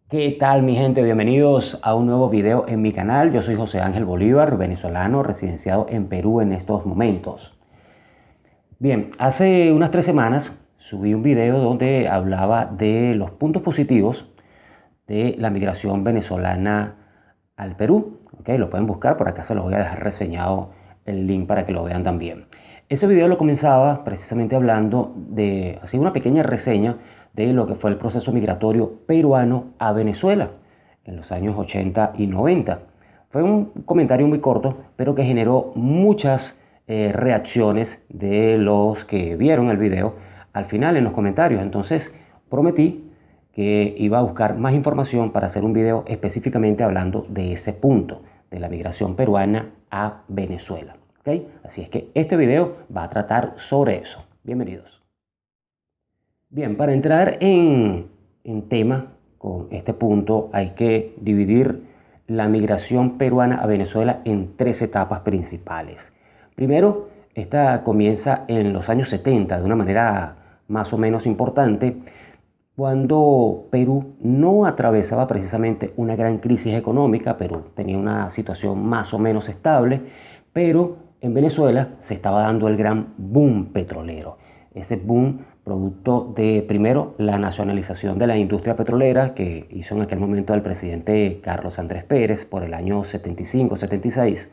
¿Qué tal, mi gente? Bienvenidos a un nuevo video en mi canal. Yo soy José Ángel Bolívar, venezolano residenciado en Perú en estos momentos. Bien, hace unas 3 semanas subí un video donde hablaba de los puntos positivos de la migración venezolana al Perú. ¿Ok? Lo pueden buscar, por acá se los voy a dejar reseñado el link para que lo vean también. Ese video lo comenzaba precisamente hablando de, así una pequeña reseña de lo que fue el proceso migratorio peruano a Venezuela en los años 80 y 90. Fue un comentario muy corto, pero que generó muchas reacciones de los que vieron el video al final en los comentarios. Entonces prometí que iba a buscar más información para hacer un video específicamente hablando de ese punto, de la migración peruana a Venezuela. ¿Okay? Así es que este video va a tratar sobre eso. Bienvenidos. Bien, para entrar en tema con este punto hay que dividir la migración peruana a Venezuela en tres etapas principales. Primero, esta comienza en los años 70 de una manera más o menos importante, cuando Perú no atravesaba precisamente una gran crisis económica. Perú tenía una situación más o menos estable, pero en Venezuela se estaba dando el gran boom petrolero. Ese boom producto de, primero, la nacionalización de la industria petrolera que hizo en aquel momento el presidente Carlos Andrés Pérez por el año 75-76,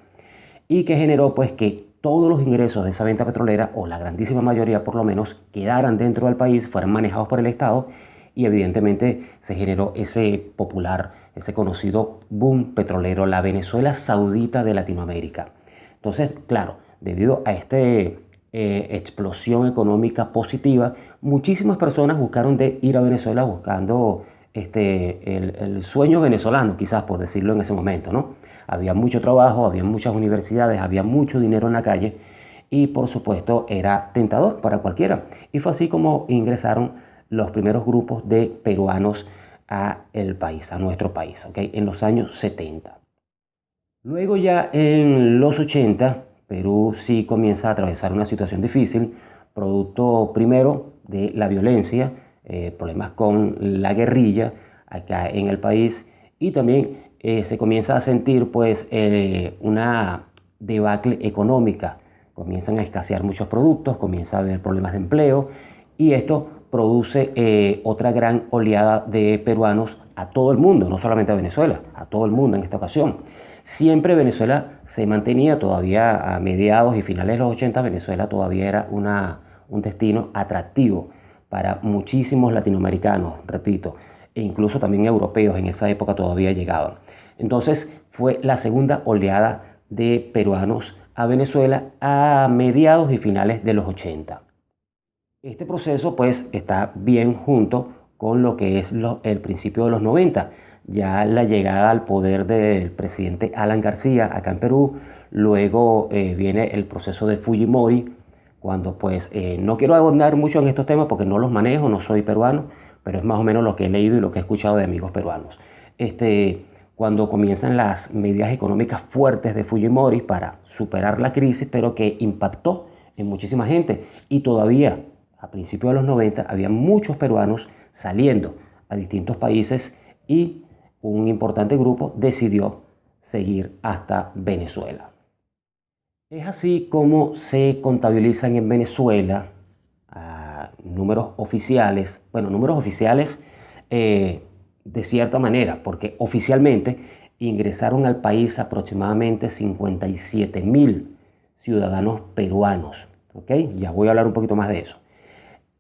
y que generó pues que todos los ingresos de esa venta petrolera, o la grandísima mayoría por lo menos, quedaran dentro del país, fueran manejados por el Estado, y evidentemente se generó ese popular, ese conocido boom petrolero, la Venezuela Saudita de Latinoamérica. Entonces, claro, debido a esta explosión económica positiva, muchísimas personas buscaron de ir a Venezuela buscando el sueño venezolano, quizás por decirlo en ese momento, ¿no? Había mucho trabajo, había muchas universidades, había mucho dinero en la calle y por supuesto era tentador para cualquiera. Y fue así como ingresaron los primeros grupos de peruanos a el país, a nuestro país, ¿okay? En los años 70. Luego ya en los 80, Perú sí comienza a atravesar una situación difícil, producto primero de la violencia, problemas con la guerrilla acá en el país, y también se comienza a sentir pues una debacle económica. Comienzan a escasear muchos productos, comienza a haber problemas de empleo, y esto produce otra gran oleada de peruanos a todo el mundo, no solamente a Venezuela, a todo el mundo en esta ocasión. Siempre Venezuela se mantenía todavía a mediados y finales de los 80. Venezuela todavía era un destino atractivo para muchísimos latinoamericanos, repito, e incluso también europeos en esa época todavía llegaban. Entonces fue la segunda oleada de peruanos a Venezuela a mediados y finales de los 80. Este proceso pues está bien junto con lo que es el principio de los 90, ya la llegada al poder del presidente Alan García acá en Perú. Luego viene el proceso de Fujimori, cuando pues no quiero ahondar mucho en estos temas porque no los manejo, no soy peruano, pero es más o menos lo que he leído y lo que he escuchado de amigos peruanos. Cuando comienzan las medidas económicas fuertes de Fujimori para superar la crisis, pero que impactó en muchísima gente, y todavía a principios de los 90 había muchos peruanos saliendo a distintos países, y un importante grupo decidió seguir hasta Venezuela. Es así como se contabilizan en Venezuela números oficiales, bueno, números oficiales de cierta manera, porque oficialmente ingresaron al país aproximadamente 57.000 ciudadanos peruanos. ¿Ok? Ya voy a hablar un poquito más de eso.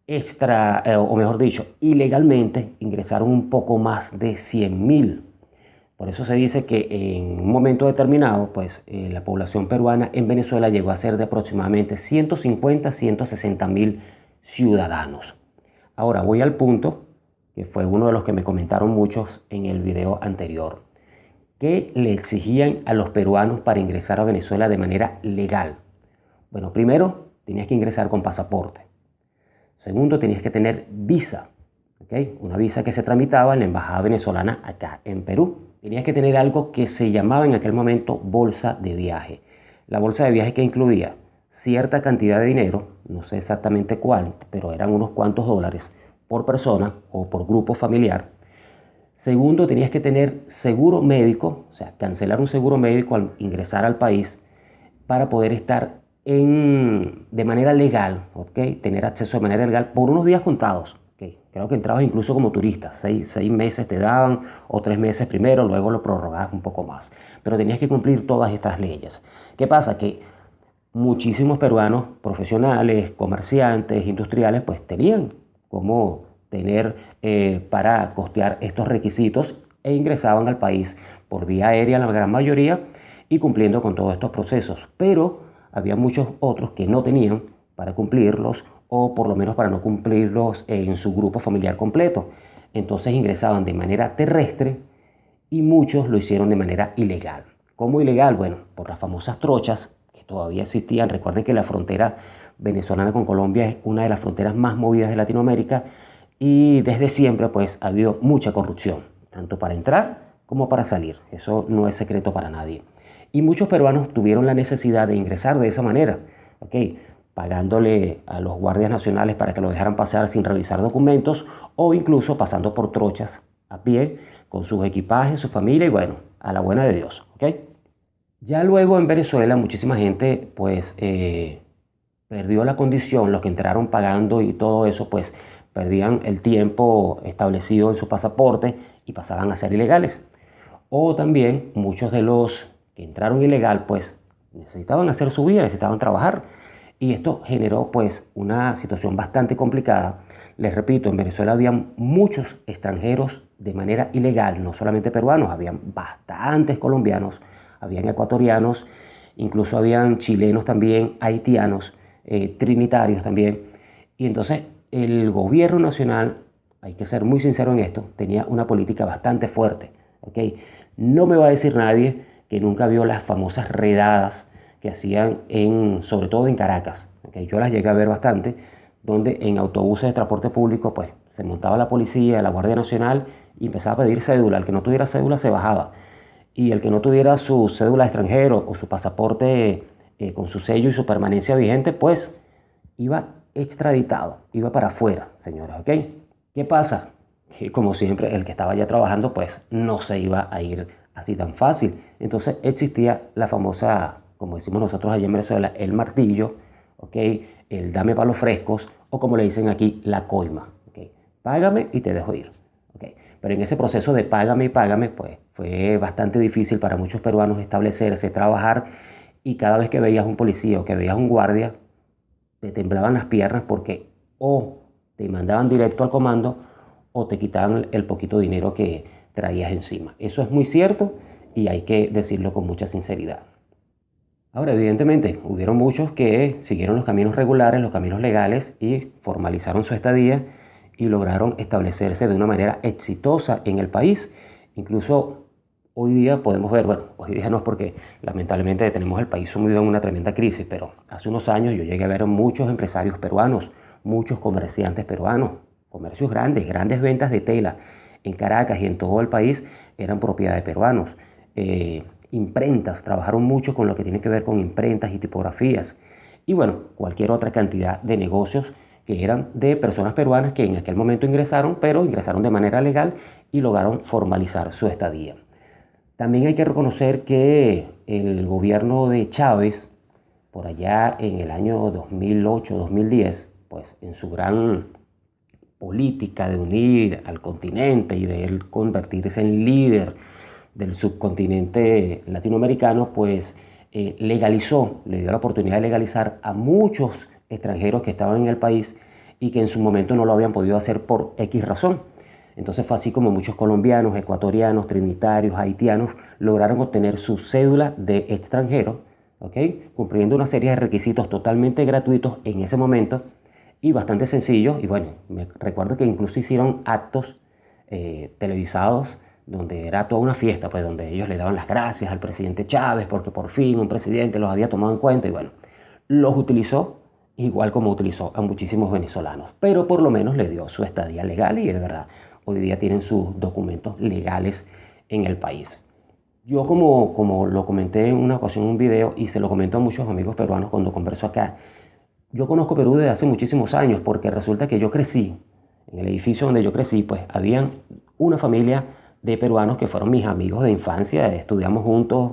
O mejor dicho, ilegalmente ingresaron un poco más de 100.000. Por eso se dice que en un momento determinado, pues la población peruana en Venezuela llegó a ser de aproximadamente 150-160.000 ciudadanos. Ahora voy al punto, que fue uno de los que me comentaron muchos en el video anterior. ¿Qué le exigían a los peruanos para ingresar a Venezuela de manera legal? Bueno, primero tenías que ingresar con pasaporte. Segundo, tenías que tener visa, ¿okay? Una visa que se tramitaba en la embajada venezolana acá en Perú. Tenías que tener algo que se llamaba en aquel momento bolsa de viaje. La bolsa de viaje, que incluía cierta cantidad de dinero, no sé exactamente cuál, pero eran unos cuantos dólares por persona o por grupo familiar, Segundo, tenías que tener seguro médico, o sea, cancelar un seguro médico al ingresar al país para poder estar de manera legal, ¿ok? Tener acceso de manera legal por unos días contados. ¿Okay? Creo que entrabas incluso como turista, seis meses te daban, o 3 meses primero, luego lo prorrogabas un poco más. Pero tenías que cumplir todas estas leyes. ¿Qué pasa? Que muchísimos peruanos profesionales, comerciantes, industriales, pues tenían como tener para costear estos requisitos e ingresaban al país por vía aérea la gran mayoría y cumpliendo con todos estos procesos. Pero había muchos otros que no tenían para cumplirlos o por lo menos para no cumplirlos en su grupo familiar completo. Entonces ingresaban de manera terrestre y muchos lo hicieron de manera ilegal. ¿Cómo ilegal? Bueno, por las famosas trochas que todavía existían. Recuerden que la frontera venezolana con Colombia es una de las fronteras más movidas de Latinoamérica y desde siempre pues ha habido mucha corrupción, tanto para entrar como para salir. Eso no es secreto para nadie. Y muchos peruanos tuvieron la necesidad de ingresar de esa manera, ¿ok? Pagándole a los guardias nacionales para que lo dejaran pasar sin revisar documentos o incluso pasando por trochas a pie con sus equipajes, su familia y bueno, a la buena de Dios, ¿ok? Ya luego en Venezuela muchísima gente pues perdió la condición, los que entraron pagando y todo eso pues perdían el tiempo establecido en su pasaporte y pasaban a ser ilegales. O también muchos de los que entraron ilegal pues necesitaban hacer su vida, necesitaban trabajar y esto generó pues una situación bastante complicada. Les repito, en Venezuela había muchos extranjeros de manera ilegal, no solamente peruanos, habían bastantes colombianos, habían ecuatorianos, incluso habían chilenos también, haitianos, trinitarios también. Y entonces el gobierno nacional, hay que ser muy sincero en esto, tenía una política bastante fuerte. ¿Okay? No me va a decir nadie que nunca vio las famosas redadas que hacían sobre todo en Caracas. ¿Okay? Yo las llegué a ver bastante, donde en autobuses de transporte público pues se montaba la policía, la Guardia Nacional y empezaba a pedir cédula. El que no tuviera cédula se bajaba. Y el que no tuviera su cédula de extranjero o su pasaporte con su sello y su permanencia vigente, pues iba extraditado, iba para afuera, señores, ¿ok? ¿Qué pasa? Que como siempre, el que estaba ya trabajando, pues no se iba a ir así tan fácil. Entonces existía la famosa, como decimos nosotros allá en Venezuela, el martillo, ¿ok? El dame palos frescos, o como le dicen aquí, la coima, ¿ok? Págame y te dejo ir, ¿ok? Pero en ese proceso de págame y págame, pues fue bastante difícil para muchos peruanos establecerse, trabajar, y cada vez que veías un policía o que veías un guardia, te temblaban las piernas porque o te mandaban directo al comando o te quitaban el poquito dinero que traías encima. Eso es muy cierto y hay que decirlo con mucha sinceridad. Ahora, evidentemente, hubieron muchos que siguieron los caminos regulares, los caminos legales y formalizaron su estadía y lograron establecerse de una manera exitosa en el país. Incluso hoy día podemos ver, bueno, hoy día no es porque lamentablemente tenemos el país sumido en una tremenda crisis, pero hace unos años yo llegué a ver muchos empresarios peruanos, muchos comerciantes peruanos, comercios grandes, grandes ventas de tela en Caracas y en todo el país eran propiedad de peruanos. Imprentas, trabajaron mucho con lo que tiene que ver con imprentas y tipografías. Y bueno, cualquier otra cantidad de negocios que eran de personas peruanas que en aquel momento ingresaron, pero ingresaron de manera legal y lograron formalizar su estadía. También hay que reconocer que el gobierno de Chávez, por allá en el año 2008-2010, pues en su gran política de unir al continente y de él convertirse en líder del subcontinente latinoamericano, pues legalizó, le dio la oportunidad de legalizar a muchos extranjeros que estaban en el país y que en su momento no lo habían podido hacer por X razón. Entonces fue así como muchos colombianos, ecuatorianos, trinitarios, haitianos lograron obtener su cédula de extranjero, ¿okay? Cumpliendo una serie de requisitos totalmente gratuitos en ese momento y bastante sencillos. Y bueno, me recuerdo que incluso hicieron actos televisados donde era toda una fiesta, pues donde ellos le daban las gracias al presidente Chávez porque por fin un presidente los había tomado en cuenta y bueno, los utilizó igual como utilizó a muchísimos venezolanos, pero por lo menos le dio su estadía legal y de verdad hoy día tienen sus documentos legales en el país. Yo como lo comenté en una ocasión en un video y se lo comento a muchos amigos peruanos cuando converso acá, yo conozco Perú desde hace muchísimos años porque resulta que yo crecí, en el edificio donde yo crecí, pues habían una familia de peruanos que fueron mis amigos de infancia, estudiamos juntos,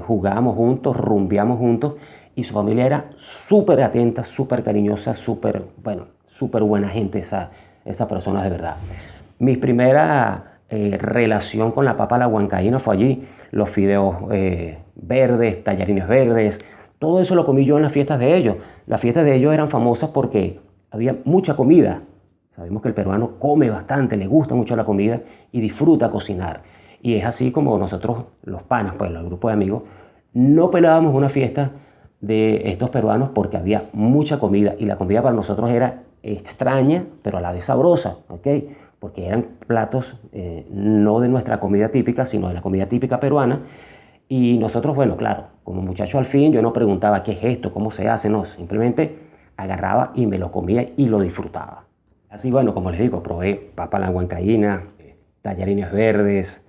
jugábamos juntos, rumbeamos juntos, y su familia era súper atenta, súper cariñosa, súper, bueno, súper buena gente esa persona de verdad. Mi primera relación con la papa a la huancaína fue allí, los fideos verdes, tallarines verdes, todo eso lo comí yo en las fiestas de ellos. Las fiestas de ellos eran famosas porque había mucha comida. Sabemos que el peruano come bastante, le gusta mucho la comida y disfruta cocinar. Y es así como nosotros, los panas, pues el grupo de amigos, no pelábamos una fiesta de estos peruanos porque había mucha comida y la comida para nosotros era extraña, pero a la vez sabrosa, ¿ok? Porque eran platos no de nuestra comida típica, sino de la comida típica peruana. Y nosotros, bueno, claro, como muchacho al fin, yo no preguntaba qué es esto, cómo se hace, no, simplemente agarraba y me lo comía y lo disfrutaba. Así, bueno, como les digo, probé papa a la huancaína, tallarines verdes,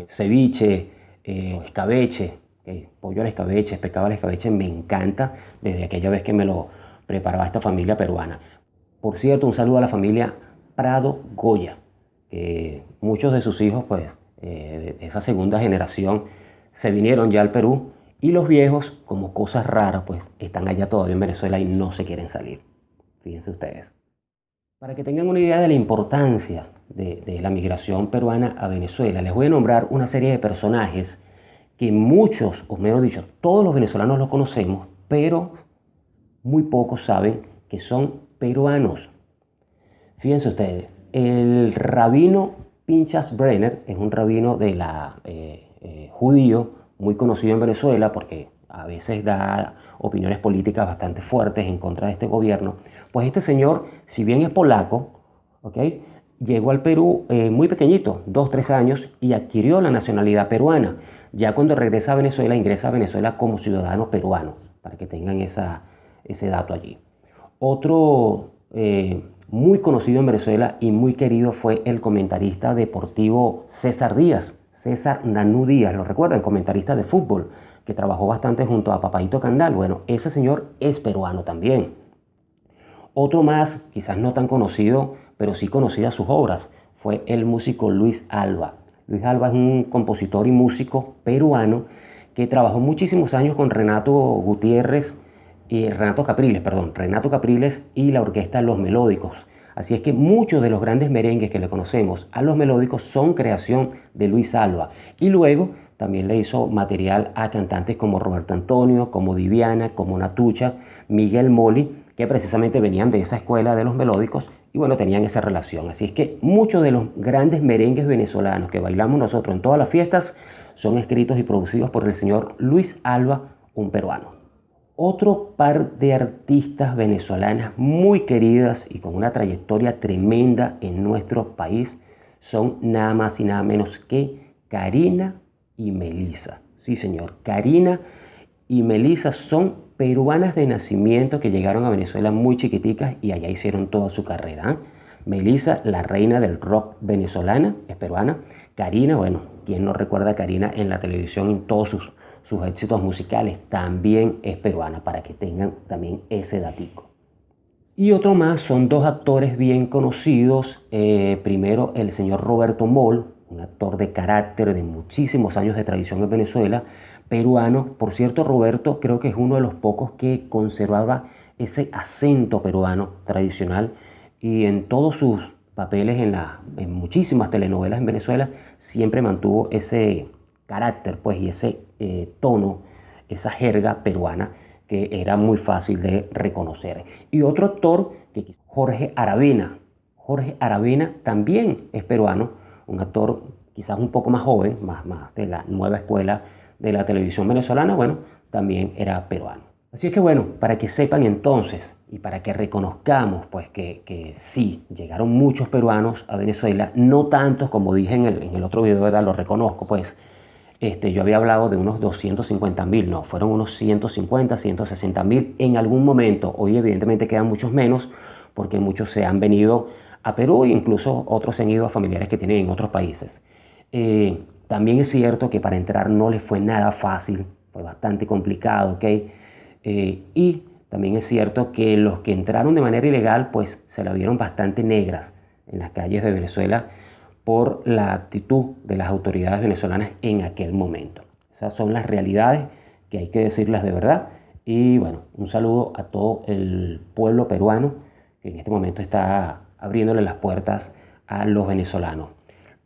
ceviche, escabeche, pollo al escabeche, pescado al escabeche, me encanta desde aquella vez que me lo preparaba esta familia peruana. Por cierto, un saludo a la familia Prado Goya, que muchos de sus hijos, pues, de esa segunda generación, se vinieron ya al Perú y los viejos, como cosas raras, pues, están allá todavía en Venezuela y no se quieren salir. Fíjense ustedes. Para que tengan una idea de la importancia de la migración peruana a Venezuela, les voy a nombrar una serie de personajes que muchos, o mejor dicho, todos los venezolanos los conocemos, pero muy pocos saben que son peruanos. Fíjense ustedes, el rabino Pinchas Brenner es un rabino de la judío muy conocido en Venezuela porque a veces da opiniones políticas bastante fuertes en contra de este gobierno. Pues este señor, si bien es polaco, ¿okay?, llegó al Perú muy pequeñito, 2, 3 años, y adquirió la nacionalidad peruana. Ya cuando regresa a Venezuela, ingresa a Venezuela como ciudadano peruano, para que tengan ese dato allí. Otro muy conocido en Venezuela y muy querido fue el comentarista deportivo César Díaz, César Nanú Díaz, ¿lo recuerdan? Comentarista de fútbol, que trabajó bastante junto a Papaito Candal. Bueno, ese señor es peruano también. Otro más, quizás no tan conocido, pero sí conocidas sus obras, fue el músico Luis Alva. Luis Alva es un compositor y músico peruano que trabajó muchísimos años con Renato Capriles y la orquesta Los Melódicos. Así es que muchos de los grandes merengues que le conocemos a Los Melódicos son creación de Luis Alva. Y luego también le hizo material a cantantes como Roberto Antonio, como Diviana, como Natucha, Miguel Moli, que precisamente venían de esa escuela de Los Melódicos y bueno, tenían esa relación. Así es que muchos de los grandes merengues venezolanos que bailamos nosotros en todas las fiestas son escritos y producidos por el señor Luis Alva, un peruano. Otro par de artistas venezolanas muy queridas y con una trayectoria tremenda en nuestro país son nada más y nada menos que Karina y Melissa. Sí, señor, Karina y Melissa son peruanas de nacimiento que llegaron a Venezuela muy chiquiticas y allá hicieron toda su carrera. Melissa, la reina del rock venezolana, es peruana. Karina, bueno, ¿quién no recuerda a Karina en la televisión en todos sus éxitos musicales? También es peruana, para que tengan también ese datico. Y otro más, son dos actores bien conocidos. Primero, el señor Roberto Moll, un actor de carácter de muchísimos años de tradición en Venezuela, peruano. Por cierto, Roberto creo que es uno de los pocos que conservaba ese acento peruano tradicional y en todos sus papeles en muchísimas telenovelas en Venezuela siempre mantuvo ese carácter, pues, y ese tono, esa jerga peruana que era muy fácil de reconocer. Y otro actor, Jorge Aravena. Jorge Aravena también es peruano, un actor quizás un poco más joven, más de la nueva escuela de la televisión venezolana, bueno, también era peruano. Así es que bueno, para que sepan entonces y para que reconozcamos pues que sí, llegaron muchos peruanos a Venezuela, no tantos como dije en el otro video, ¿verdad? Lo reconozco, pues yo había hablado de unos 250.000, no, fueron unos 150, 160.000 en algún momento. Hoy evidentemente quedan muchos menos porque muchos se han venido a Perú e incluso otros se han ido a familiares que tienen en otros países. También es cierto que para entrar no les fue nada fácil, fue bastante complicado, ¿ok? Y también es cierto que los que entraron de manera ilegal pues se la vieron bastante negras en las calles de Venezuela por la actitud de las autoridades venezolanas en aquel momento. Esas son las realidades que hay que decirlas de verdad. Y bueno, un saludo a todo el pueblo peruano que en este momento está abriéndole las puertas a los venezolanos.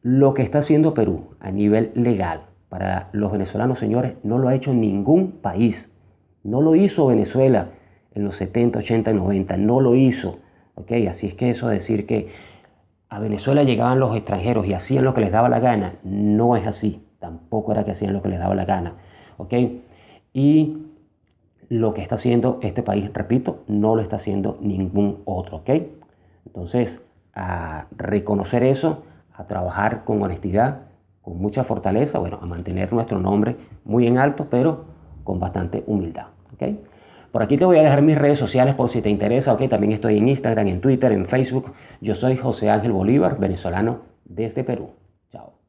Lo que está haciendo Perú a nivel legal para los venezolanos, señores, no lo ha hecho ningún país. No lo hizo Venezuela en los 70, 80, 90, no lo hizo. ¿Okay? Así es que eso de decir que a Venezuela llegaban los extranjeros y hacían lo que les daba la gana, no es así. Tampoco era que hacían lo que les daba la gana. ¿Okay? Y lo que está haciendo este país, repito, no lo está haciendo ningún otro. ¿Okay? Entonces, a reconocer eso, a trabajar con honestidad, con mucha fortaleza, bueno, a mantener nuestro nombre muy en alto, pero con bastante humildad. ¿Okay? Por aquí te voy a dejar mis redes sociales por si te interesa. ¿Okay? También estoy en Instagram, en Twitter, en Facebook. Yo soy José Ángel Bolívar, venezolano desde Perú. Chao.